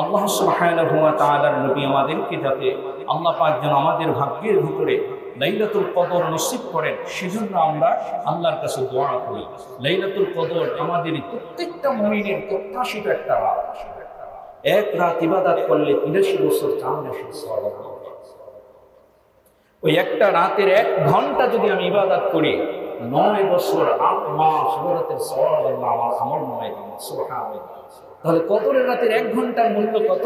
আল্লাহ সুবহানাহু ওয়া তাআলার নবী আমাদেরকে যাতে আল্লাহ পাক যেন আমাদের ভাগ্যের ভিতরে লাইলাতুল কদর নসিব করেন, সেজন্য আমরা আল্লাহর কাছে দোয়া করি। লাইলাতুল কদর আমাদের প্রত্যেকটা মুমিনের প্রত্যাশিত একটা রাত। এক রাত ইবাদত করলে 83 বছর জান্নাতের সওয়াব হবে। ওই একটা রাতের 1 ঘন্টা যদি আমি ইবাদত করি, 9 বছর 8 মাস ইবাদতের সওয়াব আল্লাহ আমার আমলনামায় দিবেন। সুবহানাল্লাহ। তাহলে কদরের রাতের 1 ঘন্টার মূল্য কত?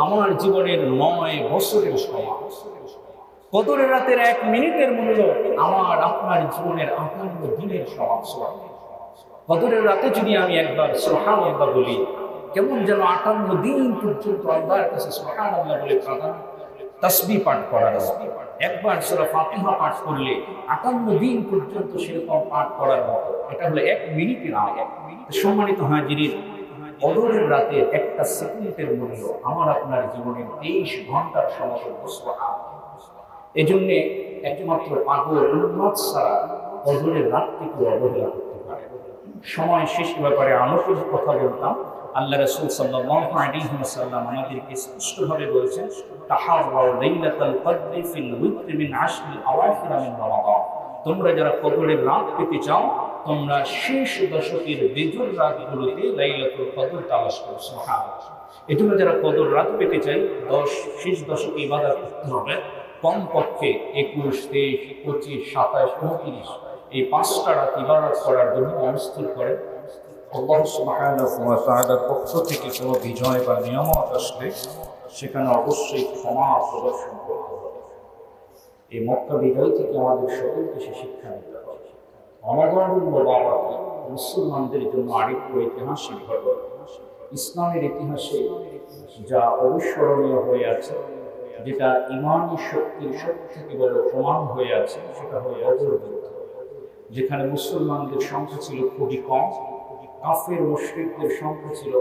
আমার জীবনের 9 বছরের সমান। কদরের রাতের 1 মিনিটের মূল্য আমার আপনার জীবনের 58 দিনের সমান। কদরের রাতে যদি আমি একবার সুবহানাল্লাহ বলি, কেমন যেন 58 দিন পর্যন্ত আল্লাহর কাছে সুবহানাল্লাহ বলে কাঁদা, তাসবিহ পাঠ করা। একবার সূরা ফাতিহা পাঠ করলে 58 দিন পর্যন্ত সেরকম পাঠ করার মতো। এটা হলো 1 মিনিটের আমল। সম্মানিত হাজিরিন, কদরের রাতের একটা সেকেন্ডের মূল্য আমার আপনার জীবনের 23 ঘন্টার সমতুল্য। সুবহানাল্লাহ। এজন্য একমাত্র পাগল উম্মত ছাড়া কদরের রাতটিকে অবহেলা করতে পারে। সময় শেষ ব্যাপারে আনুষঙ্গিক কথা বলতাম। আল্লাহ রাসূল সাল্লাল্লাহু আলাইহি ওয়াসাল্লাম আমাদেরকে স্পষ্টভাবে বলেছেন, তাহাররাউ লাইলাতাল কদরি ফিল উইত্রি মিন আশরিল আওয়াখির মিন রমাদান। তোমরা যারা কদরের রাত পেতে চাও, তোমরা শেষ দশকের বেজোর রাতগুলোতে লাইলাতুল কদর তালাশ করো। সুবহানাল্লাহ। এজন্য যারা কদর রাত পেতে চাই, শেষ দশকে ইবাদত করতে হবে কমপক্ষে 21, 23, 25, 27, 29 এই 5টা রাত ইবাদত করার জন্য অস্থির করে। আল্লাহ সুবহানাহু ওয়া তাআলার পক্ষ থেকে কোনো বিজয় বা নিয়ামত আসলে সেখানে অবশ্যই ক্ষমা প্রদর্শন করতে হবে। এই মক্কা বিজয় থেকে আমাদের সকলকে সে শিক্ষা নিতে হবে। রমাদানুল মুবারক মুসলমানদের জন্য আরেকটি ঐতিহাসিক ঘটনা। ইসলামের ইতিহাসে যা অবিস্মরণীয় হয়ে আছে, যেটা ইমানি শক্তির সবথেকে বড় প্রমাণ হয়ে আছে, সেটা হলো বদর যুদ্ধ। যেখানে মুসলমানদের সংখ্যা ছিল খুবই কম, কাফের মুশরিকদের সংখ্যা ছিল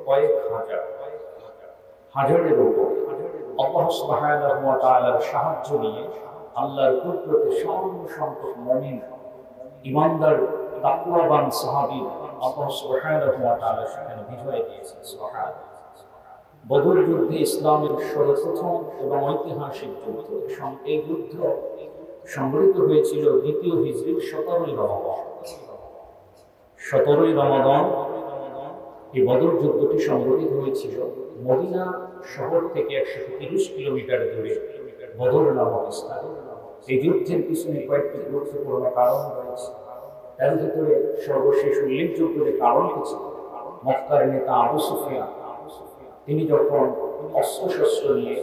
কয়েক হাজার, হাজারের উপর। আল্লাহ সুবহানাহু ওয়া তাআলার সাহায্য নিয়ে আল্লাহর কুদরতে সামান্য সংখ্যক মুমিন ঈমানদার তাকওয়াবান সাহাবী আল্লাহ সুবহানাহু ওয়া তাআলা সেখানে বিজয় দিয়েছেন। সুবহানাল্লাহ। বদর যুদ্ধে ইসলামের সর্বপ্রথম এবং ঐতিহাসিক যুদ্ধ। এই যুদ্ধ সংঘটিত হয়েছিল 2য় হিজরির 17ই রমাদান। 17ই রমাদান এই বদর যুদ্ধটি সংঘটিত হয়েছিল মদিনা শহর থেকে 130 কিলোমিটার দূরে বদর নামক স্থানে। এই যুদ্ধের পিছনে কয়েকটি গুরুত্বপূর্ণ কারণ রয়েছে। তার ভিতরে সর্বশেষ উল্লেখযোগ্য যে কারণটি ছিল, মক্কার নেতা আবু সুফিয়ান তিনি যখন অস্ত্রশস্ত্র নিয়ে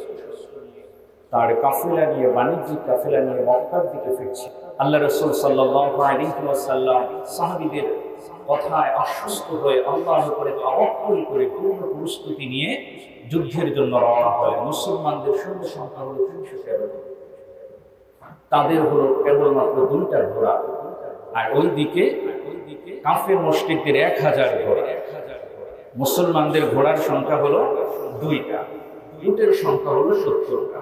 তার কাফেলা নিয়ে, বাণিজ্যিক কাফেলা নিয়ে মক্কার দিকে ফিরছে, আল্লাহ রাসূল সাল্লাল্লাহু আলাইহি ওয়াসাল্লাম সাহাবীদের কথায় আশ্বস্ত হয়ে আল্লাহর উপরে তাওয়াক্কুল করে পূর্ণ প্রস্তুতি নিয়ে যুদ্ধের জন্য রওনা হয়। মুসলমানদের সৈন্য সংখ্যা হলো 313। তাদের হলো কেবলমাত্র 2টা ঘোড়া, আর ওইদিকে কাফের মুশরিকদের 1000 ঘোড়া। মুসলমানদের ঘোড়ার সংখ্যা হলো 2টা, উটের সংখ্যা হলো 70টা।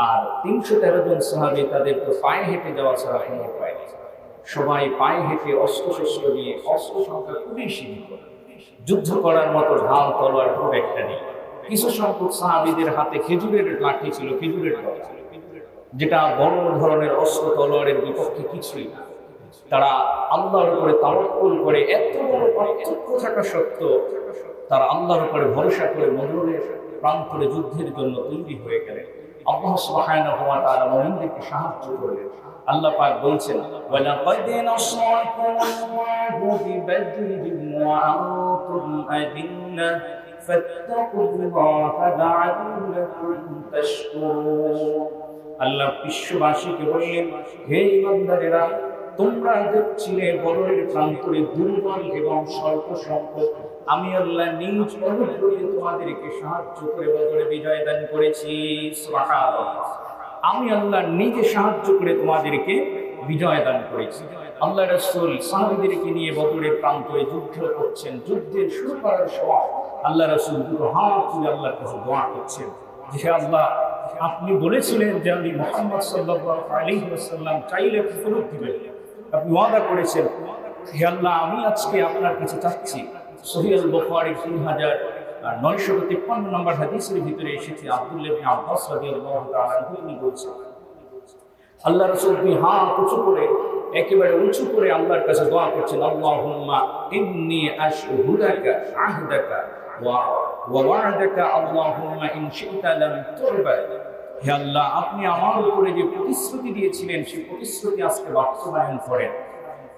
আর 313 জন সাহাবী, তাদের তো পায়ে হেঁটে যাওয়া ছাড়া কোনো উপায় নেই। সবাই পায়ে হেঁটে অস্ত্রশস্ত্র নিয়ে, অস্ত্র সংখ্যা খুবই সীমিত, যুদ্ধ করার মতো ঢাল তলোয়ার খুব একটা নেই। কিছু সংখ্যক সাহাবীদের হাতে খেজুরের লাঠি ছিল, খেজুরের লাঠি, যেটা বড় ধরনের অস্ত্র তলোয়ারের বিপক্ষে কিছুই না। তারা আল্লাহর উপরে তাওয়াক্কুল করে, এত বড় পার্থক্য থাকা সত্ত্বেও তারা আল্লাহর উপরে ভরসা করে মদরের প্রান্তরে যুদ্ধের জন্য তৈরি হয়ে গেলেন। আল্লাহ সুবহানাহু ওয়া তাআলা মুমিনদেরকে সাহায্য করলেন। আল্লাহ পাক বলছেন, ওয়ালাকাদ নাসারাকুমুল্লাহু বিবাদরিন ওয়া আনতুম আযিল্লা ফাত্তাকুল্লাহা লাআল্লাকুম তাশকুরুন। আল্লাহ বিশ্ববাসীকে বললেন, হে ঈমানদারেরা, তোমরা দেখছিলে বদরের প্রান্তরে দুর্বল এবং স্বল্প সংখ্যক, আমি আল্লাহ নিজ অনুগ্রহে তোমাদেরকে সাহায্য করে বদরে বিজয় দান করেছি। সুবহানাল্লাহ। আমি আল্লাহ নিজে সাহায্য করে তোমাদেরকে বিজয় দান করেছি। আল্লাহ রাসূল সাহাবীদেরকে নিয়ে বদরের প্রান্তরে যুদ্ধ করছেন। যুদ্ধের শুরু করার সময় আল্লাহ রাসূল দুটো হাত তুলে আল্লাহর কাছে দোয়া করছেন, যে আল্লাহ, আপনি বলেছিলেন যে আমি মুহাম্মদ সাল্লাল্লাহু আলাইহি ওয়াসাল্লাম চাইলে ফেরত দিবেন। আপনি ওয়াদা করেছেন, হে আল্লাহ, আমি আজকে আপনার কাছে চাচ্ছি। সহিহ আল বুখারী আর 953 নম্বর হাদিসের ভিতরে এসেছে আব্দুল্লাহ ইবনে আব্বাস রাদিয়াল্লাহু তাআলা আনহু তিনি বলছেন আল্লাহ রাসূল দুই হাত উঁচু করে একেবারে উঁচু করে আল্লাহর কাছে দোয়া করছেন, আল্লাহুম্মা ইন্নী আশহুদাকা আহদাকা ওয়া ওয়া'দাকা আল্লাহুম্মা ইন শি'তা লাম তুরবা। হে আল্লাহ, আপনি আমার উপরে যে প্রতিশ্রুতি দিয়েছিলেন সেই প্রতিশ্রুতি আজকে বাস্তবায়ন করেন।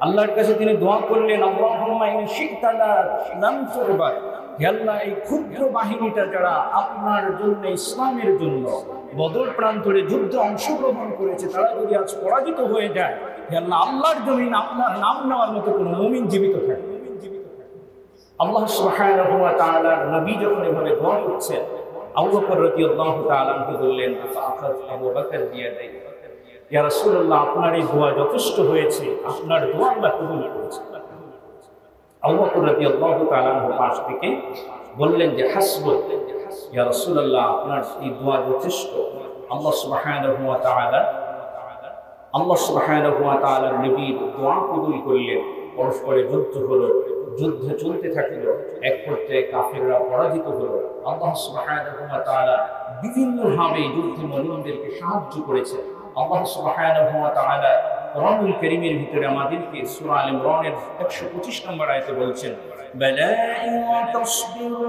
আল্লাহর কাছে তিনি দোয়া করলেন, আল্লাহুম্মা ইন শি'তা লাম তুরবা। হে আল্লাহ, এই ক্ষুদ্র বাহিনীটা যারা আপনার জন্য, ইসলামের জন্য বদর প্রান্তরে যুদ্ধে অংশগ্রহণ করেছে, তারা যদি আজ পরাজিত হয়ে যায়, হে আল্লাহ, আল্লাহর জমিন আপনার নাম নেওয়ার মতো কোনো মুমিন জীবিত থাকে। আল্লাহ সুবহানাহু ওয়া তাআলার নবী যখন এভাবে দোয়া করছেন, আবু বকর রাদিয়াল্লাহু তাআলা আনহু বললেন, আবু বকর বিয়াদাই, ইয়া রাসূলুল্লাহ, আপনার এই দোয়া যথেষ্ট হয়েছে, আপনার দোয়া আল্লাহ কবুল করেছেন। আবু বকর রাদিয়াল্লাহু তাআলা আনহু পাশ থেকে বললেন যে হাসবুক ইয়া রাসূলুল্লাহ, আপনার এই দোয়া যথেষ্ট। আল্লাহ সুবহানাহু ওয়া তাআলার নবীর দোয়া কবুল করলেন। পরস্পরে যুদ্ধ হলো, যুদ্ধ চলতে থাকলো, এক পর্যায়ে কাফেররা পরাজিত হলো। আল্লাহ সুবহানাহু ওয়া তাআলা বিভিন্নভাবে যুদ্ধে মুমিনদেরকে সাহায্য করেছেন। আল্লাহ সুবহানাহু ওয়া তাআলা কোরআনুল কারীমের ভিতরে আমাদেরকে সূরা আল ইমরানের 125 নম্বর আয়াতে বলছেন, বালা ইন তাসবিরু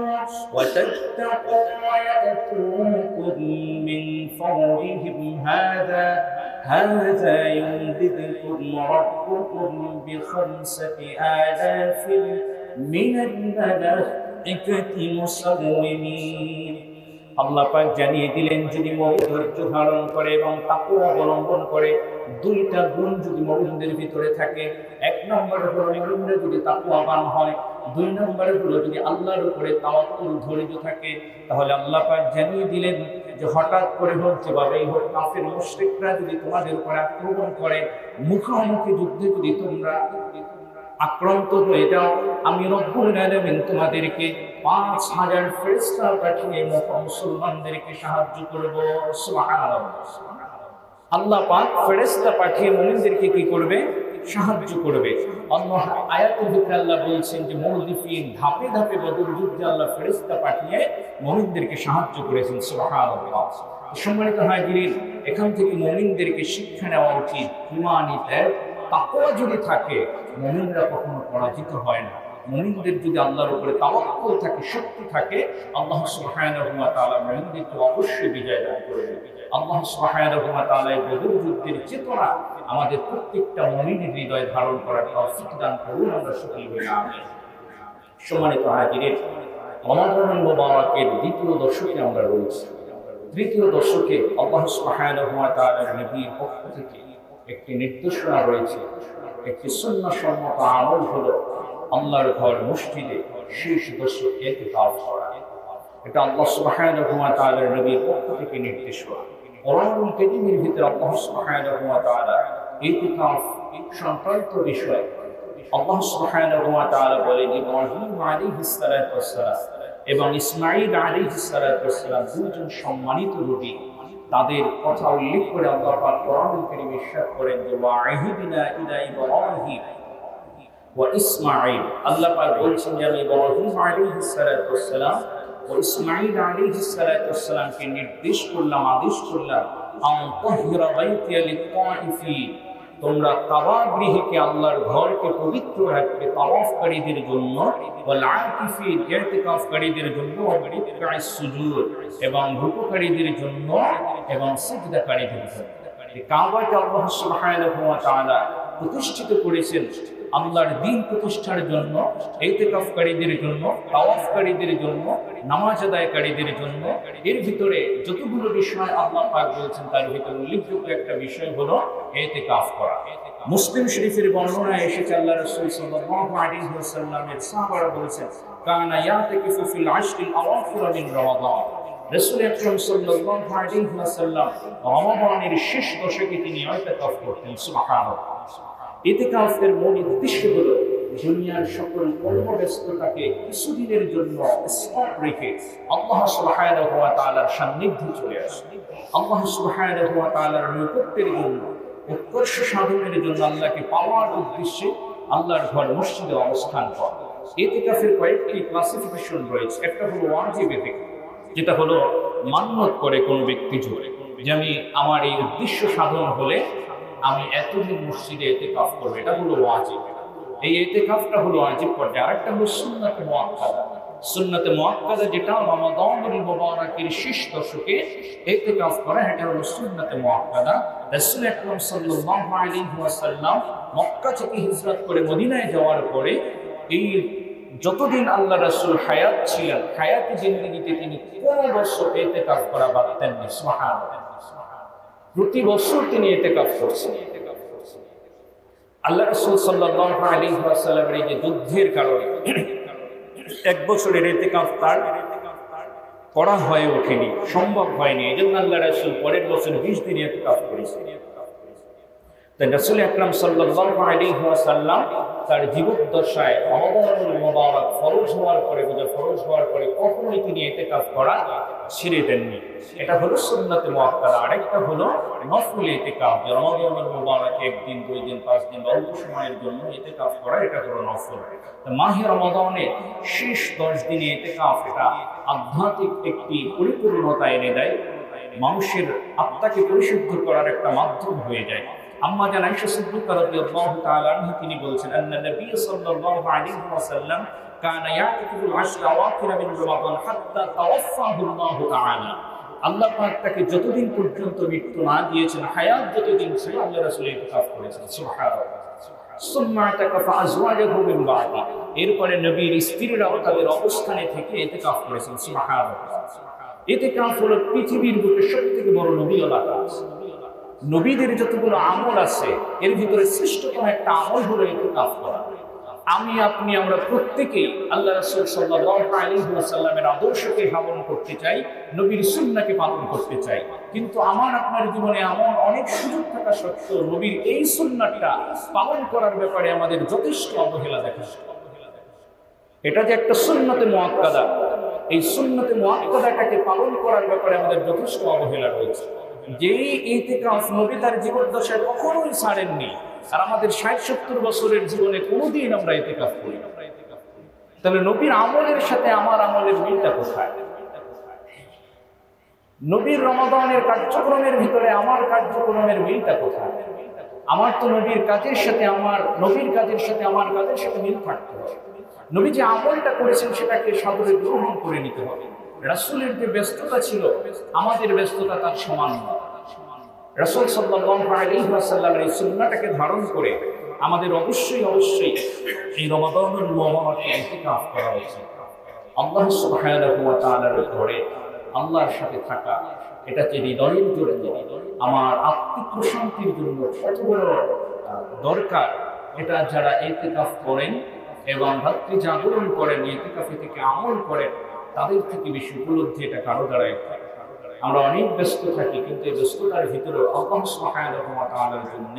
ওয়া তাত্তাকু ওয়া ইয়াতুকুম মিন ফাওরিহিম হাযা يمددكم ربكم بخمسة آلاف من الملائكة مسومين। আল্লাহ পাক জানিয়ে দিলেন, যদি মুমিন ধৈর্য ধারণ করে এবং তাকওয়া অবলম্বন করে, দুইটা গুণ যদি মুমিনদের ভিতরে থাকে, এক নম্বরে হলো মুমিনরা যদি তাকওয়াবান হয়, দুই নম্বরে হলো যদি আল্লাহর উপরে তাওয়াক্কুল ধৈর্য থাকে, তাহলে আল্লাহ পাক জানিয়ে দিলেন যে হঠাৎ করে হোক, যেভাবেই হোক, কাফের মুশরিকরা যদি তোমাদের উপর আক্রমণ করে, মুখোমুখি যুদ্ধে যদি তোমরা আক্রান্ত হয়ে যাও, আমি রব্বুল আলামিন তোমাদেরকে 5000 ফেরেশতা পাঠিয়ে মুসলমানদেরকে সাহায্য করব। সুবহানাল্লাহ। আল্লাহ পাক ফেরেশতা পাঠিয়ে মুমিনদেরকে কি করবে? সাহায্য করবে। আল্লাহ আয়াতুল ভিতরে আল্লাহ বলছেন যে মুরদিফিন, ধাপে ধাপে বদর যুদ্ধে আল্লাহ ফেরেশতা পাঠিয়ে মুমিনদেরকে সাহায্য করেছেন। সুবহানাল্লাহ। সম্মানিত হাজিরিন, এখান থেকে মুমিনদেরকে শিক্ষা নেওয়া উচিত, ঈমানিতে তাকওয়া যদি থাকে, মুমিনরা কখনো পরাজিত হয় না। মুমিনদের যদি আল্লাহর উপরে তাওয়াক্কুল থাকে, শক্তি থাকে, আল্লাহ সুবহানাহু ওয়া তাআলা মুমিনদেরকে অবশ্যই বিজয় দান করবেন। আল্লাহ সুবহানাহু ওয়া তাআলা এই বদর যুদ্ধের চেতনা আমাদের প্রত্যেকটা মুমিনের হৃদয়ে ধারণ করার তৌফিক দান করুন, আমরা সকলে বলি আমিন। সম্মানিত হাজিরিন, রমাদানুল মুবারাকের দ্বিতীয় দশকে আমরা রয়েছি। তৃতীয় দশকে আল্লাহ সুবহানাহু ওয়া তাআলার নবীর পক্ষ থেকে একটি নির্দেশনা রয়েছে, একটি সুন্নাহসম্মত আমল হলো আল্লাহর ঘর মসজিদে শেষ দশক ইতিকাফ করা। এটা আল্লাহ সুবহানাহু ওয়া তাআলার নবীর পক্ষ থেকে নির্দেশনা। কোরআনুল কারীমের ভিতরে আল্লাহ সুবহানাহু ওয়া তাআলা ইতিকাফ সংক্রান্ত বিষয় আল্লাহ সুবহানাহু ওয়া তাআলা বলেন, ইব্রাহিম আলাইহিস সালাতু ওয়াস সালাম এবং ইসমাঈল আলাইহিস সালাতু ওয়াস সালাম দুজন সম্মানিত নবী, তাদের কথা উল্লেখ করে আল্লাহ পাক কোরআনুল কারীমে ইরশাদ করেন যে ওয়াহিদিনা ইলা ইব্রাহিম ওয়া ইসমাঈল। আল্লাহ পাক বলছেন যে আমি ইব্রাহিম আলাইহিস সালাতু ওয়াস সালাম ও ইসমাঈল আলাইহিস সালাতু ওয়াস সালামকে নির্দেশ করলাম, আদেশ করলাম, আন তাহিরা বাইতিয়া লিত-তাইফিন, তোমরা কাবা গৃহকে, আল্লাহর ঘরকে পবিত্র রাখবে তাওয়াফকারীদের জন্য, ওয়াল আকিফিন, ইতিকাফকারীদের জন্য, ওয়া রিকা'আস সুজুদ, এবং রুকুকারীদের জন্য এবং সিজদাকারীদের জন্য। এই কাবাকে আল্লাহ সুবহানাহু ওয়া তাআলা প্রতিষ্ঠিত করেছেন আল্লাহর দ্বীন প্রতিষ্ঠার জন্য, ইতিকাফকারীদের জন্য, তাওয়াফকারীদের জন্য, নামাজ আদায়কারীদের জন্য। এর ভিতরে যতগুলো বিষয় আল্লাহ পাক বলছেন, তার ভিতরে উল্লেখযোগ্য একটা বিষয় হলো ইতিকাফ করা। মুসলিম শরীফের বর্ণনায় এসেছে, আল্লাহ রাসূল সাল্লাল্লাহু আলাইহি ওয়াসাল্লামের সাহাবারা বলেছেন, কানা ইয়াতিকিফু ফিল আশরিল আওয়াখির মিন রমাদান। রাসূল আকরাম সাল্লাল্লাহু আলাইহি ওয়াসাল্লাম রমাদানের শেষ দশকে তিনি ইতিকাফ করতেন। সুবহানাল্লাহ। ইতিকাফের মূল উদ্দেশ্য হলো দুনিয়ার সকল কর্মব্যস্ততাকে কিছুদিনের জন্য স্টপ রেখে আল্লাহ সুবহানাহু ওয়া তাআলার সান্নিধ্যে চলে আসা, আল্লাহ সুবহানাহু ওয়া তাআলার নৈকট্যের জন্য, উৎকর্ষ সাধনের জন্য, আল্লাহকে পাওয়ার উদ্দেশ্যে আল্লাহর ঘর মসজিদে অবস্থান করা। ইতিকাফের কয়েকটি ক্লাসিফিকেশন রয়েছে। একটা হলো ওয়াজিব ইতিকাফ, যেটা হলো মান্যত করে কোনো ব্যক্তি জোরে, যে আমি আমার এই উদ্দেশ্য সাধন হলে আমি এতদিন মসজিদে ইতিকাফ করবো, এটা হলো ওয়াজিব। এই ইতিকাফটা হলো ওয়াজিব পর্যায়ে। আরেকটা হলো সুন্নাতে মুআক্কাদা। সুন্নাতে মুআক্কাদা যেটা রমাদানুল মুবারাকের শেষ দশকে ইতিকাফ করা, এটা হলো সুন্নাতে মুআক্কাদা। রাসূল আকরাম সাল্লাল্লাহু আলাইহি ওয়াসাল্লাম মক্কা থেকে হিজরত করে মদিনায় যাওয়ার পরে এই যতদিন আল্লাহ রাসূল হায়াত ছিলেন, হায়াতি জিন্দেগিতে তিনি কোন বছর ইতিকাফ করা বাদ দেননি। সুবহানাল্লাহ। প্রতি বছর তিনি ইতিকাফ করছেন। আল্লাহ রাসূল সাল্লাল্লাহু আলাইহি ওয়াসাল্লামের এই যে যুদ্ধের কারণে এক বছরের ইতিকাফ তার করা হয়ে ওঠেনি, সম্ভব হয়নি। এজন্য আল্লাহ রাসূল পরের বছর 20 দিন ইতিকাফ করেছেন। তাই রাসূল আকরাম সাল্লাল্লাহু আলাইহি ওয়াসাল্লাম তার জীবদ্দশায় রমাদানুল মুবারক ফরজ হওয়ার পরে কখনোই তিনি ইতিকাফ করা ছেড়ে দেননি। এটা হলো সুন্নাতে মুআক্কাদা। আরেকটা হলো নফল ইতিকাফ, যে রমাদানুল মুবারক 1 দিন 2 দিন 5 দিন অল্প সময়ের জন্য ইতিকাফ করা, এটা হলো নফল। মাহে রমাদানের শেষ 10 দিনে ইতিকাফ, এটা আধ্যাত্মিক একটি পরিপূর্ণতা এনে দেয়, মানুষের আত্মাকে পরিশুদ্ধ করার একটা মাধ্যম হয়ে যায়। আম্মা জান আয়েশা সিদ্দিকা রাদিয়াল্লাহু তাআলা আনহা তিনি বলছেন, আন্না নবী সাল্লাল্লাহু আলাইহি ওয়াসাল্লাম কানা ইয়াকুতুল আশরা ওয়াকিরা মিন রমাদান হাত্তা তাওয়াফাহু আল্লাহু তাআলা। আল্লাহ পাক তাকে যতদিন পর্যন্ত মৃত্যু না দিয়েছেন, হায়াত যতদিন ছিল, আল্লাহ রাসূল ইতিকাফ করেছেন। সুবহানাল্লাহ। সুম্মা তাকাফা আজওয়াজুহু মিন বাদি, এরপরে নবীর স্ত্রীরাও তাদের অবস্থানে থেকে ইতিকাফ করেছেন। সুবহানাল্লাহ। ইতিকাফ হলো পৃথিবীর বুকে সবথেকে বড় নবীওয়ালা কাজ। নবীদের যতগুলো আমল আছে এর ভিতরে শ্রেষ্ঠতম একটা আমল হলো ইতিকাফ করা। আমি আপনি আমরা প্রত্যেকেই আল্লাহ রাসূল সাল্লাল্লাহু আলাইহি ওয়াসাল্লামের আদর্শকে পালন করতে চাই, নবীর সুন্নাহকে পালন করতে চাই, কিন্তু আমার আপনার জীবনে এমন অনেক সুযোগ থাকা সত্ত্বেও নবীর এই সুন্নাহটা পালন করার ব্যাপারে আমাদের যথেষ্ট অবহেলা দেখা যায়। এটা যে একটা সুন্নাতে মুআক্কাদা, এই সুন্নাতে মুআক্কাদাটাকে পালন করার ব্যাপারে আমাদের যথেষ্ট অবহেলা রয়েছে। যেই ইতিকাফ নবী তার জীবদ্দশায় কখনোই ছাড়েননি, আর আমাদের 60-70 বছরের জীবনে কোনোদিন আমরা ইতিকাফ করি না। তাহলে নবীর আমলের সাথে আমার আমলের মিলটা কোথায়? নবীর রমাদানের কার্যক্রমের ভিতরে আমার কার্যক্রমের মিলটা কোথায়? আমার তো নবীর কাজের সাথে আমার কাজের সাথে মিল থাকতে হবে। নবী যে আমলটা করেছেন সেটাকে সাদরে গ্রহণ করে নিতে হবে। রাসূলের যে ব্যস্ততা ছিল, আমাদের ব্যস্ততা তার সমান নয়। রাসূল সাল্লাল্লাহু আলাইহি ওয়াসাল্লামের এই সুন্নাহটাকে ধারণ করে আমাদের অবশ্যই এই রমাদানুল মুবারকে ইতিকাফ করা উচিত। আল্লাহ সুবহানাহু ওয়া তাআলার ঘরে আল্লাহর সাথে থাকা, এটা যে হৃদয়ের জন্য, আমার আত্মিক প্রশান্তির জন্য কত বড় দরকার, এটা যারা ইতিকাফ করেন এবং রাত্রি জাগরণ করেন, ইতিকাফে থেকে আমল করেন, তাদের থেকে বেশি উপলব্ধি এটা কারো দ্বারাই হয়। আমরা অনেক ব্যস্ত থাকি, কিন্তু এই ব্যস্ততার ভিতরে আল্লাহ সুবহানাহু ওয়া তাআলার জন্য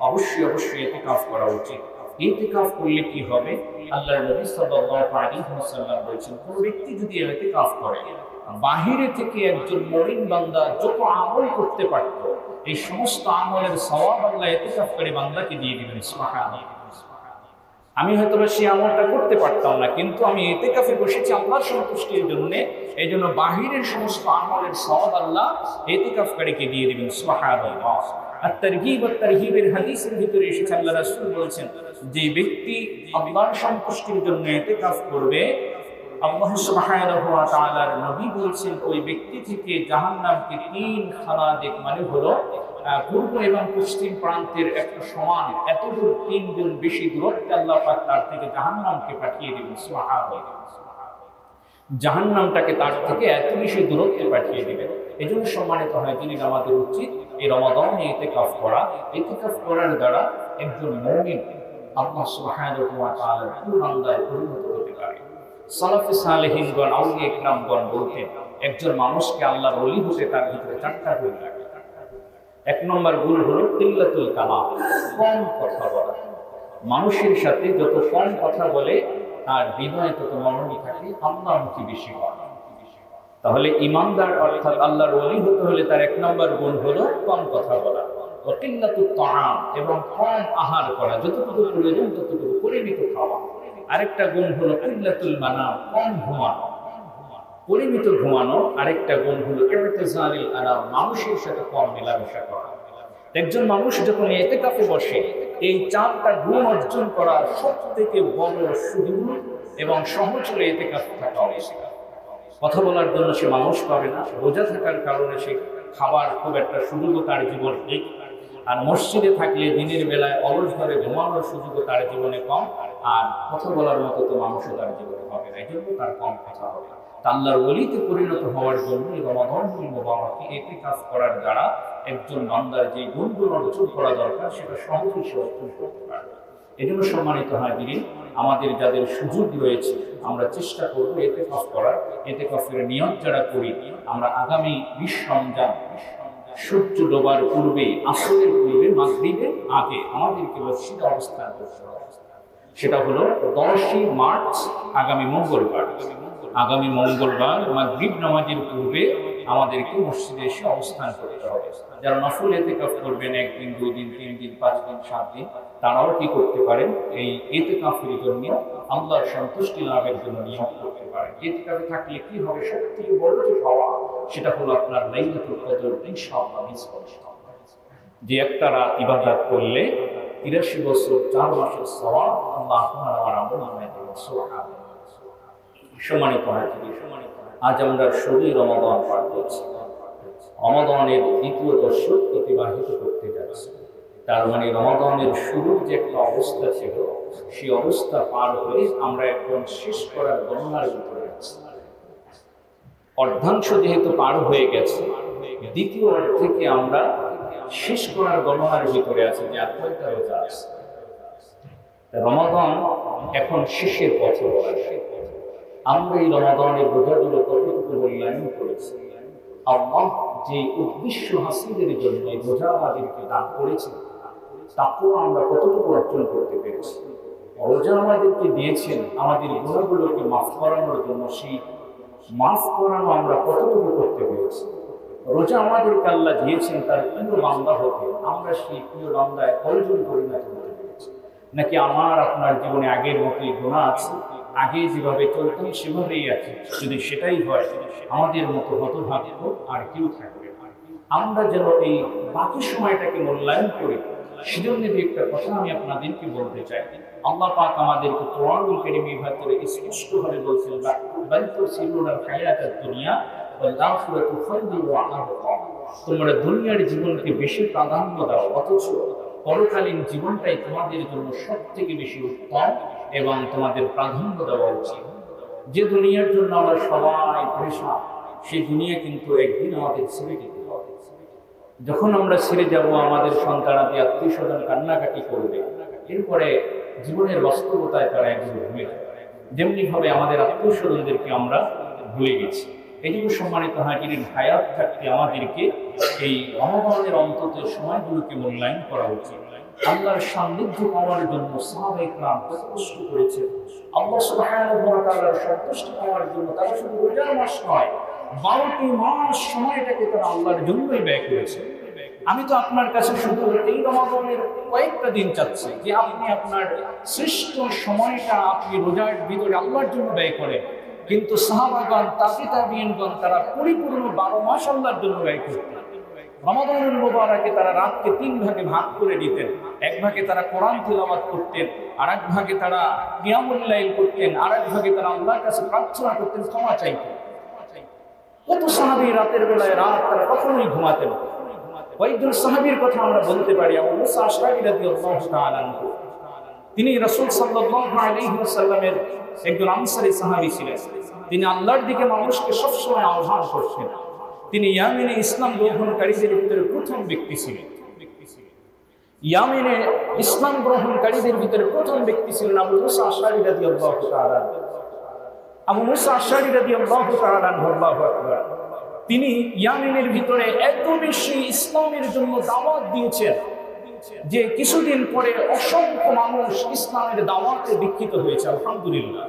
অবশ্যই ইতিকাফ করা উচিত। ইতিকাফ করলে কি হবে? আল্লাহর নবী সাল্লাল্লাহু আলাইহি ওয়াসাল্লাম বলেছেন, কোন ব্যক্তি যদি ইতিকাফ করে, বাহিরে থেকে একজন মুমিন বান্দা যত আমল করতে পারত, এই সমস্ত আমলের সওয়াব আল্লাহ ইতিকাফকারী বান্দাকে দিয়ে দিবেন। সুবহানাল্লাহ। আমি হয়তো সেই আমলটা করতে পারতাম না, কিন্তু আমি ইতিকাফে বসেছি আল্লাহর সন্তুষ্টির জন্য, এই জন্য বাহিরের সমস্ত আমলের সওয়াব আল্লাহ ইতিকাফকারীকে দিয়ে দিবেন। সুবহানাল্লাহ। আর তারগীব ওয়া তারহীবের হাদিসের ভিতরে এসেছে, আল্লাহ রাসূল বলেছেন, যে ব্যক্তি আল্লাহর সন্তুষ্টির জন্য ইতিকাফ করবে, আল্লাহ সুবহানাহু ওয়া তাআলার নবী বলেছেন ওই ব্যক্তি থেকে জাহান্নামকে 3 খানাদেক, মানে হলো পূর্ব এবং পশ্চিম প্রান্তের একটা সমান, এতদূর 3 গুণ বেশি দূরত্বে আল্লাহ পাক তার থেকে জাহান্নামকে পাঠিয়ে দিবেন। সুবহানাল্লাহ। জাহান্নামটাকে তার থেকে এত বেশি দূরত্বে পাঠিয়ে দিবেন। এই জন্য সম্মানিত হয়, যিনি আমাদের উচিত এই রমাদানে ইতিকাফ করা। ইতিকাফ করার দ্বারা একজন মুমিন আল্লাহ সুবহানাহু ওয়া তাআলার বান্দায় পরিণত হতে পারে। সালাফে সালেহিনগণ, আউলিয়া ইকরামগণ বলতেন, একজন মানুষকে আল্লাহর ওলি হতে তার ভিতরে 4টা গুণ লাগে। 1 নম্বর গুণ হলো কিল্লাতুল কালাম, কম কথা বলা। মানুষের সাথে যত কম কথা বলে তার হৃদয়ে তত নরমি থাকে, আল্লাহমুখী বেশি হয়। তাহলে ইমানদার অর্থাৎ আল্লাহর ওলি হতে হলে তার 1 নম্বর গুণ হলো কম কথা বলা। ওয়াকিল্লাতুত তাআম, এবং কম আহার করা, যতটুকু প্রয়োজন ততটুকু পরিমিত খাওয়া। আরেকটা গুণ হলো কিল্লাতুল মানাম, কম ঘুমানো, পরিমিত ঘুমানো। আরেকটা গুণ হলো ইরতিজালিল আনাম, মানুষের সাথে কম মেলামেশা করা। একজন মানুষ যখন ইতিকাফে বসে, এই 4টা গুণ অর্জন করার সবথেকে বড় সুযোগ এবং সহজ হলো ইতিকাফে থাকা। কথা বলার জন্য সে মানুষ পাবে না, রোজা থাকার কারণে সে খাবার খুব একটা সুযোগও তার জীবনে নেই। আর মসজিদে থাকলে দিনের বেলায় অলসভাবে ঘুমানোর সুযোগও তার জীবনে কম, আর কথা বলার মতো তো মানুষও তার জীবনে হবে না, এই জন্য তার কম কথা হবে। আল্লাহর ওলিতে পরিণত হওয়ার জন্য এই রমাদানুল মুবারকে ইতিকাফ করার দ্বারা একজন বান্দার যে গুণগুলো অর্জন করা দরকার সেটা সহজেই সে অর্জন করতে পারবে। এই জন্য সম্মানিত হাজিরিন, আমাদের যাদের সুযোগ রয়েছে আমরা চেষ্টা করবো ইতিকাফ করার। ইতিকাফের নিয়ত যারা করি, আমরা আগামী 20 রমজান সূর্য ডোবার পূর্বে, আসরের পূর্বে, মাগরিবের আগে আমাদেরকে মসজিদে অবস্থান করতে হবে। সেটা হলো 10ই মার্চ, আগামী মঙ্গলবার। আগামী মঙ্গলবার মাগরিব নামাজের পূর্বে আমাদেরকে মসজিদে এসে অবস্থান করতে হবে। যারা নফল ইতিকাফ করবেন 1 দিন, 2 দিন, 3 দিন, 5 দিন, 7 দিন, তারাও কি করতে পারেন, এই ইতিকাফের জন্য আল্লাহর সন্তুষ্টি লাভের জন্য নিয়ম করতে পারেন। ইতিকাফে থাকলে কি হবে, সবথেকে বড় যে পাওয়া সেটা হলো আপনার লাইলাতুল কদর ইনশাআল্লাহ মিস করবে। যে একটা রাত ইবাদত করলে 83 বছর 4 মাসের সওয়াব আল্লাহ আপনার আমার আমলনামায় দেবেন। সুবহানাল্লাহ। সম্মানিত হাজির, আজ আমরা শুরুই রমাদান পার করছি। রমাদানের দ্বিতীয় দশক অতিবাহিত করতে যাচ্ছি। তার মানে রমাদানের শুরুর যে একটা অবস্থা ছিল, সেই অবস্থা পার হয়ে আমরা এখন শেষ করার গণনার ভিতরে আছি। অর্ধাংশ যেহেতু পার হয়ে গেছে, দ্বিতীয় অর্ধেকে আমরা শেষ করার গণনার ভিতরে আছি, যে আর কয়টা রোজা আছে। রমাদান এখন শেষের পথে বলা যায়। আমরা এই রমাদানের রোজাগুলো কতটুকু মূল্যায়ন করেছি, আল্লাহ যে উদ্দেশ্য হাসিলের জন্য এই রোজা আমাদেরকে দান করেছে, তাকেও আমরা কতটুকু অর্জন করতে পেরেছি। রোজা আমাদেরকে দিয়েছেন আমাদের গুনাহগুলোকে মাফ করানোর জন্য, সেই মাফ করানো আমরা কতটুকু করতে পেরেছি। রোজা আমাদেরকে আল্লাহ দিয়েছেন তার প্রিয় বান্দা হতে, আমরা সেই প্রিয় বান্দায় কয়জন পরিণত হতে পেরেছি, নাকি আমার আপনার জীবনে আগের মতোই গুনাহ আছে, আগে যেভাবে চলতাম সেভাবেই আছে। যদি সেটাই হয়, আমাদের মতো হতভাগ্য আর কেউ থাকবে না। আমরা যেন এই বাকি সময়টাকে মূল্যায়ন করি। সেজন্য একটা কথা আমি আপনাদেরকে বলতে চাই, আল্লাহ পাক আমাদেরকে কোরআনুল কারীমের ভিতরে স্পষ্টভাবে বলছেন, বাল তুসিরুনাল হায়াতাদ দুনিয়া ওয়াল আখিরাতু খায়রুন ওয়া আবকা। তোমরা দুনিয়ার জীবনকে বেশি প্রাধান্য দাও, অথচ পরকালীন জীবনটাই তোমাদের জন্য সবথেকে বেশি উত্তম এবং তোমাদের প্রাধান্য দেওয়া উচিত। যে দুনিয়ার জন্য আমরা সবাই পরিশ্রম, সেই দুনিয়া কিন্তু একদিন আমাদের ছেড়ে যেতে হবে। যখন আমরা ছেড়ে যাব, আমাদের সন্তানাদি আত্মীয় স্বজন কান্নাকাটি করবে, এরপরে জীবনের বাস্তবতায় তারা একদিন ভুলে যাবে, যেমনি ভাবে আমাদের আত্মীয় স্বজনদেরকে আমরা ভুলে গেছি। এই জন্য সম্মানিত হাজিরিন, হায়াত থাকতে আমাদেরকে এই রমাদানের অন্তত সময়গুলোকে মূল্যায়ন করা উচিত। আল্লাহর সান্নিধ্য পাওয়ার জন্য সাহাবায়ে কেরাম কত কষ্ট করেছেন। আল্লাহ সুবহানাহু ওয়া তাআলার সন্তুষ্টি পাওয়ার জন্য তারা শুধু রোজার মাস নয়, 12টি মাস সময়টাকে তারা আল্লাহর জন্যই ব্যয় করেছে। আমি তো আপনার কাছে শুধু এই রমাদানের কয়েকটা দিন চাচ্ছি যে আপনি আপনার শ্রেষ্ঠ সময়টা আপনি রোজার ভিতরে আল্লাহর জন্য ব্যয় করেন। কিন্তু সাহাবাগণ, তাবিঈনগণ তারা পরিপূর্ণ 12 মাস আল্লাহর জন্য ব্যয় করতেন। রমাদানুল মুবারকে তারা রাতকে 3 ভাগে ভাগ করে দিতেন। এক ভাগে তারা কোরআন তিলাওয়াত করতেন, আর এক ভাগে তারা কিয়ামুল লাইল করতেন, আর এক ভাগে তারা আল্লাহর কাছে প্রার্থনা করতেন, ক্ষমা চাইতেন। কত সাহাবী রাতের বেলায় রাত তারা কখনোই ঘুমাতেন না। কয়েকজন সাহাবীর কথা আমরা বলতে পারি। আবু মুসা আশআরী রাদিয়াল্লাহু তাআলা আনহু, তিনি রাসূল সাল্লাল্লাহু আলাইহি ওয়াসাল্লামের একজন আনসারী সাহাবী ছিলেন। তিনি আল্লাহর দিকে মানুষকে সবসময় আহ্বান করতেন। তিনি ইয়ামেনে ইসলাম গ্রহণকারীদের ভিতরে প্রথম ব্যক্তি ছিলেন। ইয়ামেনে ইসলাম গ্রহণকারীদের ভিতরে প্রথম ব্যক্তি ছিলেন আবু মুসা আশআরী রাদিয়াল্লাহু তাআলা। আবু মুসা আশআরী রাদিয়াল্লাহু তাআলা আল্লাহু আকবার। তিনি ইয়ামেনের ভিতরে এত বেশি ইসলামের জন্য দাওয়াত দিয়েছেন যে কিছুদিন পরে অসংখ্য মানুষ ইসলামের দাওয়াতে দীক্ষিত হয়েছে। আলহামদুলিল্লাহ।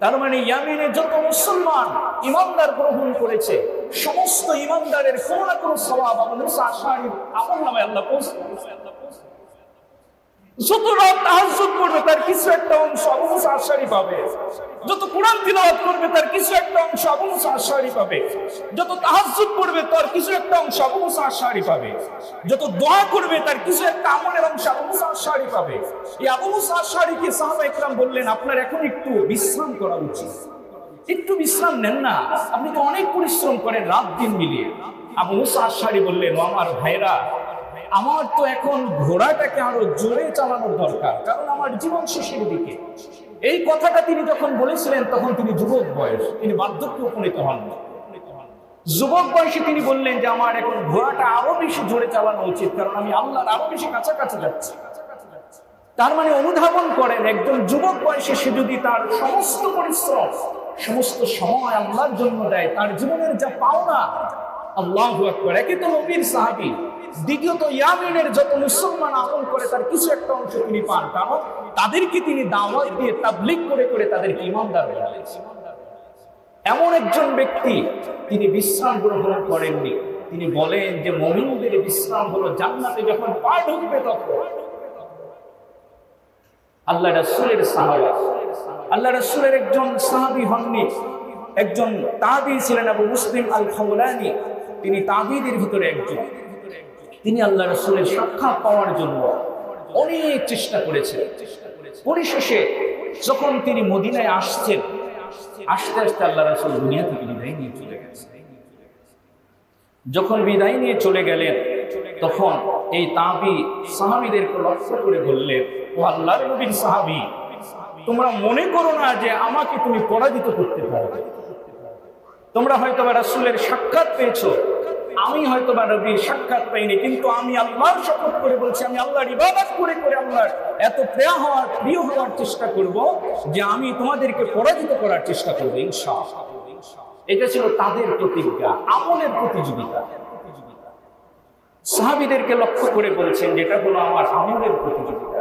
তার মানে ইয়ামেনে যত মুসলমান ইমানদার গ্রহণ করেছে, সমস্ত ইমানদারের কোনো না কোনো সওয়াব আবু মুসা আশআরীর আমলনামায় আল্লাহ পৌঁছে। যত রাত তাহাজ্জুদ পড়বে তার কিছু একটা অংশ আবু মুসা আশআরী পাবে, যত কোরআন তিলাওয়াত করবে তার কিছু একটা অংশ আবু মুসা আশআরী পাবে, যত তাহাজ্জুদ পড়বে তার কিছু একটা অংশ আবু মুসা আশআরী পাবে, যত দোয়া করবে তার কিছু একটা আমলের অংশ আবু মুসা আশআরী পাবে। এই আবু মুসা আশআরীকে সাহাবা ইকরাম বললেন, আপনার এখন একটু বিশ্রাম করা উচিত, একটু বিশ্রাম নেন না, আপনি তো অনেক পরিশ্রম করেন রাত দিন মিলিয়ে। আবু মুসা আশআরী বললেন, আমার ভাইরা, আমার তো এখন ঘোড়াটাকে আরো জোরে চালানোর দরকার, কারণ আমার জীবন শেষের দিকে। এই কথাটা তিনি যখন বলেছিলেন তখন তিনি যুবক বয়স, তিনি বার্ধক্যে উপনীত হন। যুবক বয়সে তিনি বললেন যে আমার এখন ঘোড়াটা আরো বেশি জোরে চালানো উচিত, কারণ আমি আল্লাহর আরো বেশি কাছাকাছি যাচ্ছি। তার মানে অনুধাবন করেন, একজন যুবক বয়সে সে যদি তার সমস্ত পরিশ্রম সমস্ত সময় আল্লাহর জন্য দেয়, তার জীবনের যা পাওনা, আল্লাহু আকবার। একে তো নবীর সাহাবী, দ্বিতীয়ত ইয়ামিনের যত মুসলমান আমল করে তার কিছু একটা অংশ তিনি পান, কারণ তাদেরকে তিনি দাওয়াত দিয়ে তাবলীগ করে করে তাদেরকে ইমানদার বানিয়েছেন। এমন একজন ব্যক্তি, তিনি বিশ্রাম গ্রহণ করেননি। তিনি বলেন যে মুমিনদের বিশ্রাম হলো জান্নাতে যখন পা ঢুকবে তখন। আল্লাহ রাসূলের সাহাবা, আল্লাহ রাসূলের একজন সাহাবী হননি, একজন তাবী ছিলেন আবু মুসলিম আল খাওলানি। তিনি তাবীদের ভিতরে একজন। তিনি আল্লাহ রাসূলের সাক্ষাৎ পাওয়ার জন্য অনেক চেষ্টা করেছেন। পরিশেষে যখন তিনি মদিনায় আসছেন, আস্তে আস্তে আল্লাহ রাসূল দুনিয়া থেকে বিদায় নিয়ে চলে গেছেন। যখন বিদায় নিয়ে চলে গেলেন, তখন এই তাবী সাহাবীদেরকে লক্ষ্য করে বললেন, ও আল্লাহর নবীর সাহাবী, তোমরা মনে করো না যে আমাকে তুমি পরাজিত করতে পারবে। তোমরা হয়তো রাসূলের সাক্ষাৎ পেয়েছো, আমি হয়তো বা নবীর সাক্ষাৎ পাইনি, কিন্তু আমি আল্লাহর শপথ করে বলছি, আমি আল্লাহর ইবাদত করে করে আল্লাহর এত প্রিয় হওয়ার চেষ্টা করব যে আমি তোমাদেরকে পরাজিত করার চেষ্টা করবো ইনশাআল্লাহ। এটা ছিল তাদের প্রতিজ্ঞা, আমলের প্রতিযোগিতা। সাহাবীদেরকে লক্ষ্য করে বলছেন, যেটা হলো আমার আমলের প্রতিযোগিতা।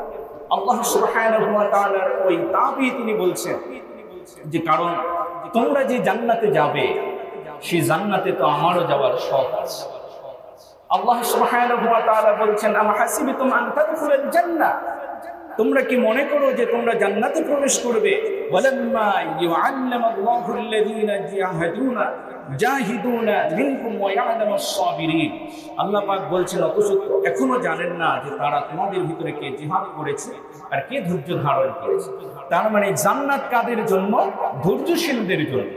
আল্লাহ সুবহানাহু ওয়া তাআলার ওই তাবী তিনি বলছেন যে কারণ তোমরা যে জান্নাতে যাবে, সেই জান্নাতে তো আমারও যাওয়ার শখ আছে। আল্লাহ সুবহানাহু ওয়া তাআলা বলছেন, আম হাসিবতুম আন তাদখুলুল জান্নাহ, তোমরা কি মনে করো যে তোমরা জান্নাতে প্রবেশ করবে? ওয়ালাম্মা ইউআল্লিমুল্লাহু আল্লাযীনা জাহিদুনা মিনকুম ওয়া ইয়ালামুস সাবিরিন। আল্লাহ পাক বলছেন, অথচ এখনো জানেন না যে তারা তোমাদের ভিতরে কে জিহাদ করেছে আর কে ধৈর্য ধারণ করেছে। তার মানে জান্নাত কাদের জন্য? ধৈর্যশীলদের জন্য।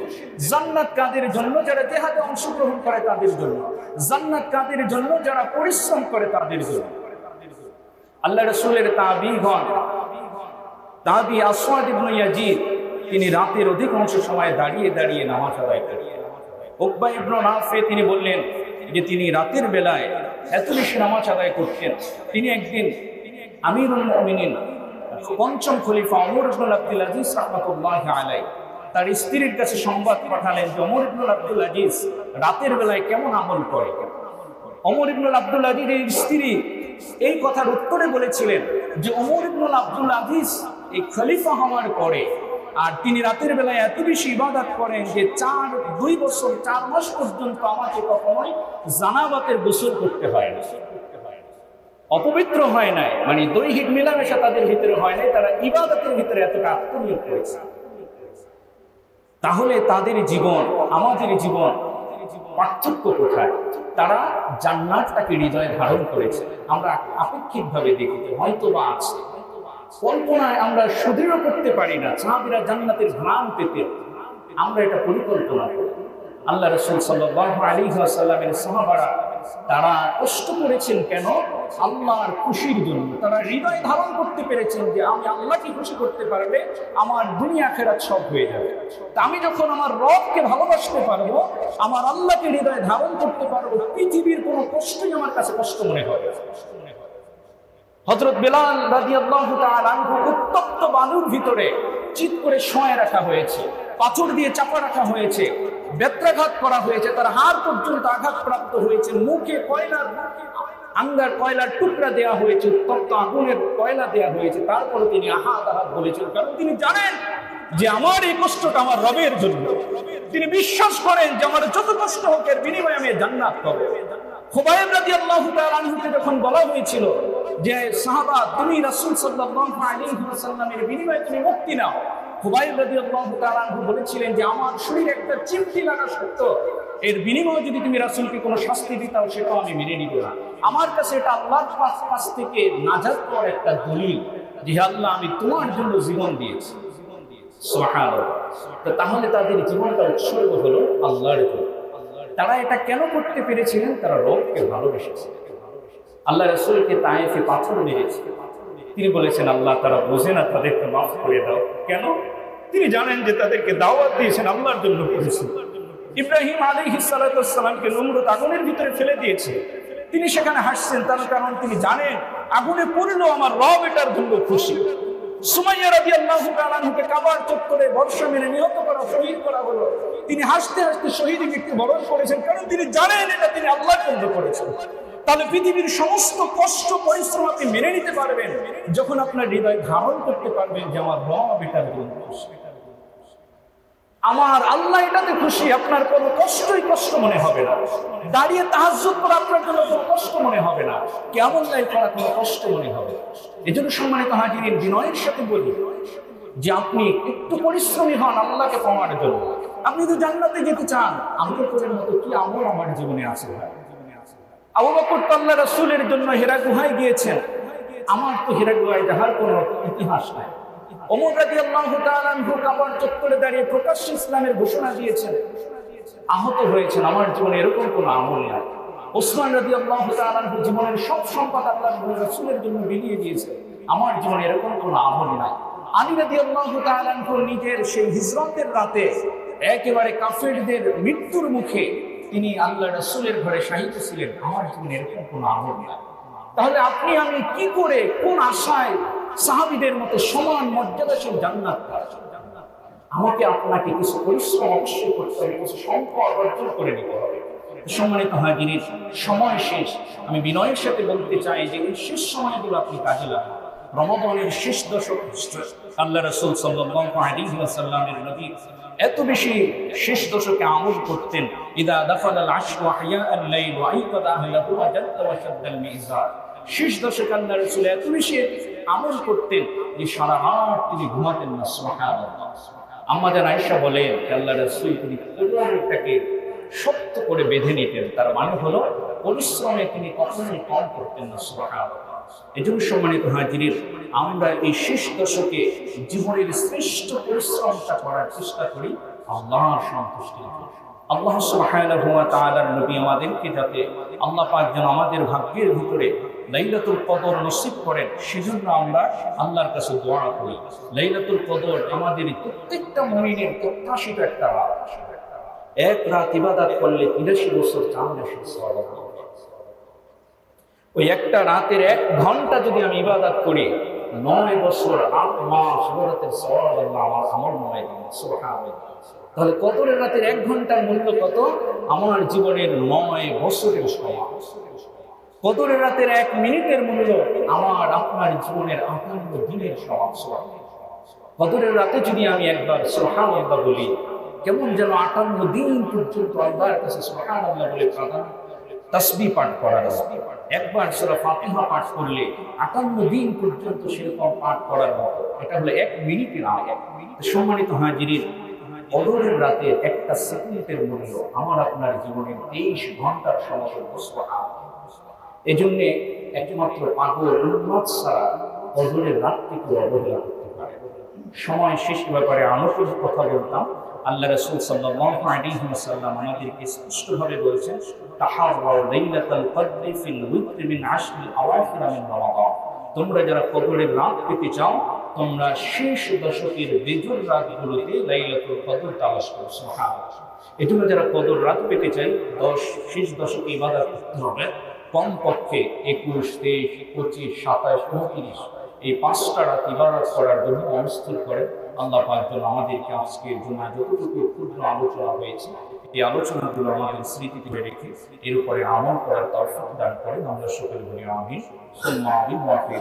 জান্নাত কাদের জন্য? যারা জিহাদে অংশগ্রহণ করে তাদের জন্য। জান্নাত কাদের জন্য? যারা পরিশ্রম করে তাদের জন্য। আল্লাহ রাসূলের তাবীগণ, তাবী আসওয়াদ ইবনে ইয়াজিদ, তিনি রাতের অধিকাংশ সময় দাঁড়িয়ে দাঁড়িয়ে নামাজ আদায় করেন। উকবা ইবনে নাফে তিনি বললেন যে তিনি রাতের বেলায় এত বেশি নামাজ আদায় করতেন। তিনি একদিন আমিরুল মুমিনিন পঞ্চম খলিফা ওমর ইবনে আব্দুল আজিজ রাহমাতুল্লাহি আলাইহি তার স্ত্রীর কাছে সংবাদ পাঠালেন যে ওমর ইবনে আব্দুল আজিজ রাতের বেলায় কেমন আমল করে। ওমর ইবনে আব্দুল আজিজের স্ত্রী এই কথার উত্তরে বলেছিলেন যে ওমর ইবনে আব্দুল আজিজ এই খলিফা হওয়ার পরে আর তিনি রাতের বেলায় এত বেশি ইবাদত করেন যে 2 বছর 4 মাস পর্যন্ত আমাকে কখনোই জানাবাতের গোসল করতে হয় না, অপবিত্র হয় নাই, মানে দৈহিক মেলামেশা তাদের ভিতরে হয় নাই, তারা ইবাদতের ভিতরে এতটা আত্মনিয়োগ করেছে। তাহলে তাদের জীবন আমাদের জীবন পার্থক্য কোথায়? তারা জান্নাতটাকে হৃদয়ে ধারণ করেছে। আমরা আপেক্ষিকভাবে দেখি হয়তো বা আছে, কল্পনায় আমরা সুদৃঢ় করতে পারি না। সাহাবীরা জান্নাতের ঘ্রাণ পেতে আমরা এটা পরিকল্পনা করি। আল্লাহ রাসূল সাল্লাল্লাহু আলাইহি ওয়াসাল্লামের সাহাবারা তারা কষ্ট করেছেন কেন? আল্লাহর খুশির জন্য। তারা হৃদয় ধারণ করতে পেরেছেন যে আমি আল্লাহকে খুশি করতে পারলে আমার দুনিয়া আখিরাত সব হয়ে যাবে। তা আমি যখন আমার রবকে ভালোবাসতে পারবো, আমার আল্লাহকে হৃদয়ে ধারণ করতে পারবো, পৃথিবীর কোনো কষ্টই আমার কাছে কষ্ট মনে হবে। হযরত বেলাল রাদিয়াল্লাহু তাআলা আনহু উত্তপ্ত বালুর ভিতরে চিৎ করে শোয়ে রাখা হয়েছে, পাথর দিয়ে চাপা রাখা হয়েছে, বেত্রাঘাত করা হয়েছে, তার হাড় পর্যন্ত আঘাতপ্রাপ্ত হয়েছে, মুখে কয়লার টুকরা দেওয়া হয়েছে, উত্তপ্ত আগুনের কয়লা দেওয়া হয়েছে। তারপরে তিনি আহাত বলেছেন, কারণ তিনি জানেন যে আমার এই কষ্টটা আমার রবের জন্য। তিনি বিশ্বাস করেন যে আমার যত কষ্ট হোক এর বিনিময়ে আমি জান্নাত পাবো। খুবাইব রাদিয়াল্লাহু তাআলা আনহুকে যখন বলা হয়েছিল যে সাহাবা তুমি রাসূল সাল্লাল্লাহু আলাইহি ওয়াসাল্লামের বিনিময়ে তুমি মুক্তি নাও, খুবাইব রাদিয়াল্লাহু তাআলা আনহু বলেছিলেন যে আমার শরীরে একটা চিমটি লাগা সত্য, এর বিনিময়ে যদি তুমি রাসূলকে কোনো শাস্তি দিতাও সেটাও আমি মেনে নিব না। আমার কাছে এটা আল্লাহর কাছ থেকে নাজাত পাওয়ার একটা দলিল যে আল্লাহ আমি তোমার জন্য জীবন দিয়েছি। সুবহানাল্লাহ। তো তাহলে তাদের জীবনটা উৎসর্গ হলো আল্লাহর জন্য। তারা এটা কেন করতে পেরেছিলেন? তারা রবকে ভালোবেসেছে। আল্লাহ রাসূলকে তায়েফে পাথর মেরেছে, তিনি বলেছেন আল্লাহ তারা বোঝে না, তাদেরকে মাফ করে দাও। কেন? তিনি জানেন যে তাদেরকে দাওয়াত দিয়েছেন আল্লাহর জন্য করেছেন। ইব্রাহিম আলাইহিস সালাতু ওয়াস সালামকে নমরুদ আগুনের ভিতরে ফেলে দিয়েছে, তিনি সেখানে হাসছেন, তার কারণ তিনি জানেন আগুনে পড়লেও আমার রব এটার জন্য খুশি। সুমাইয়া রাদিয়াল্লাহু তাআলা আনহাকে কাবার চত্বরে বর্ষা মেরে নিহত করা, শহীদ করা হলো, তিনি হাসতে হাসতে শহীদের ব্যক্তি বরণ করেছেন, কারণ তিনি জানেন এটা তিনি আল্লাহর জন্য করেছেন। তাহলে পৃথিবীর সমস্ত কষ্ট পরিশ্রম আপনি মেনে নিতে পারবেন যখন আপনার হৃদয় ধারণ করতে পারবেন যে আমার রব এটার জন্য খুশি, আমার আল্লাহ এটাতে খুশি। আপনার কোনো কষ্টই কষ্ট মনে হবে না, দাঁড়িয়ে তাহাজ্জুদ করা আপনার জন্য কোনো কষ্ট মনে হবে না, কেমন লাইফ করা কোনো কষ্ট মনে হবে। এজন্য সম্মানিত হাজিরিন, বিনয়ের সাথে বলি যে আপনি একটু পরিশ্রমী হন আল্লাহকে পাওয়ার জন্য। আপনি তো জান্নাতে যেতে চান, আমল করার মতো কি আমল আমার জীবনে আছে ভাই? আবু বকর আল্লাহ রাসূলের জন্য হেরা গুহায় গিয়েছেন, আমার তো হেরা গুহায় যাওয়ার কোনো ইতিহাস নাই। ওমর রাদিয়াল্লাহু তাআলা আনহু কাবার চত্বরে দাঁড়িয়ে প্রকাশ্যে ইসলামের ঘোষণা দিয়েছেন, আহত হয়েছেন, আমার জীবনে এরকম কোনো আমল নাই। ওসমান রাদিয়াল্লাহু তাআলা আনহু জীবনের সব সম্পদ আল্লাহর রাসূলের জন্য বিলিয়ে দিয়েছেন, আমার জীবনে এরকম কোনো আমল নাই। আলী রাদিয়াল্লাহু তাআলা আনহু নিজের সেই হিজরতের রাতে একেবারে কাফেরদের মৃত্যুর মুখে তিনি আল্লাহ রাসূলের ঘরে শাহিদ ছিলেন, আমার জীবনে এরকম কোনো আমল নাই। তাহলে আপনি আমি কি করে কোন আশায় সাহাবীদের মতো সমান মর্যাদাশীল জান্নাত পাবো? আমাকে আপনাকে কিছু পরিশ্রম অবশ্যই করতে হবে, কিছু সম্পদ অর্জন করে নিতে হবে। সম্মানিত হাজিরিন, সময় শেষ। আমি বিনয়ের সাথে বলতে চাই যে এই শেষ সময়গুলো আপনি কাজে লাগান। রমাদানের শেষ দশক আল্লাহ রাসূল সাল্লাল্লাহু আলাইহি ওয়াসাল্লামের নবী এত বেশি শেষ দশকে আমল করতেন। ইদা দাখালাল আশরু আহইয়াআল লাইল ওয়া আইকাদা আহলাহু ওয়াজাদা ওয়া শাদ্দাল মিজার। শেষ দশকে আল্লাহ রাসূল এত বেশি আমল করতেন যে সারা রাত তিনি ঘুমাতেন না। সুবহানাল্লাহ। আম্মাজান আয়েশা বলেন আল্লাহ রাসূল তিনি পরিবারটাকে শক্ত করে বেঁধে নিতেন, তার মানে হলো পরিশ্রমে তিনি কখনোই কম করতেন না। সুবহানাল্লাহ। এজন্য সম্মানিত হাজিরিন, আমরা এই শেষ দশকে জীবনের শ্রেষ্ঠ পরিশ্রমটা করার চেষ্টা করি আল্লাহর সন্তুষ্টির জন্য। আল্লাহ সুবহানাহু ওয়া তাআলার নবী আমাদেরকে যাতে আল্লাহ পাক যেন আমাদের ভাগ্যের ভিতরে লাইলাতুল কদর নসিব করেন, সেজন্য আমরা আল্লাহর কাছে দোয়া করি। লাইলাতুল কদর আমাদের প্রত্যেকটা মুমিনের প্রত্যাশিত একটা রাত। এক রাত ইবাদত করলে ৮৩ বছর জান্নাতের সওয়াব। ওই একটা রাতের ১ ঘন্টা যদি আমি ইবাদত করি, ৯ বছর ৮ মাস ইবাদতের সওয়াব আল্লাহ আমার নামায় দিবেন। সুবহানাল্লাহ। তাহলে কদরের রাতের ১ ঘন্টার মূল্য কত? আমার জীবনের ৯ বছরের সমান। কদরের রাতের ১ মিনিটের মূল্য আমার আপনার জীবনের ৫৮ দিনের সমান। কদরের রাতে যদি আমি একবার সুবহানাল্লাহ বলি, কেমন যেন ৫৮ দিন পর্যন্ত আল্লাহর কাছে সুবহানাল্লাহ বলে প্রার্থনা তাসবিহ পাঠ করার। একবার সূরা ফাতিহা পাঠ করলে ৫৮ দিন পর্যন্ত সেরকম পাঠ করার মতো। এটা হলো ১ মিনিটের আয়াত। সম্মানিত হাজিরিন, কদরের রাতে একটা সেকেন্ডের মূল্য আমার আপনার জীবনের ২৩ ঘন্টার সমতুল্য। সুবহানাল্লাহ। এজন্য একমাত্র পাগল উন্মাদ ছাড়া কদরের রাতটিকে অবহেলা করতে পারে। সময় শেষ ব্যাপারে আনুষঙ্গিক কথা বলতাম। আল্লাহ রাসূল সাল্লাল্লাহু আলাইহি ওয়াসাল্লাম আমাদেরকে স্পষ্টভাবে বলেছেন, তাহাররাউ লাইলাতুল কদরি ফিল উতরি মিন আশরিল আওয়াখির মিন রমাদান। তোমরা যারা কদরের রাত পেতে চাও, তোমরা শেষ দশকের বেজোর রাতগুলোতে লাইলাতুল কদর তালাশ করো। সুবহানাল্লাহ। এজন্য যারা কদর রাত পেতে চাই, শেষ দশকে ইবাদত করতে হবে কমপক্ষে ২১, ২৩, ২৫, ২৭, ২৯ এই ৫টা রাত ইবাদত করার জন্য অনুস্থির করে। আল্লাহ পাক যেন আমাদেরকে আজকের জুমায় যতটুকু ক্ষুদ্র আলোচনা হয়েছে, এই আলোচনাগুলো আমাদের স্মৃতিতে রেখে এর উপরে আমল করার তৌফিক দান করেন। আমরা সকলে বলি আমিন। সুম্মা আমিন।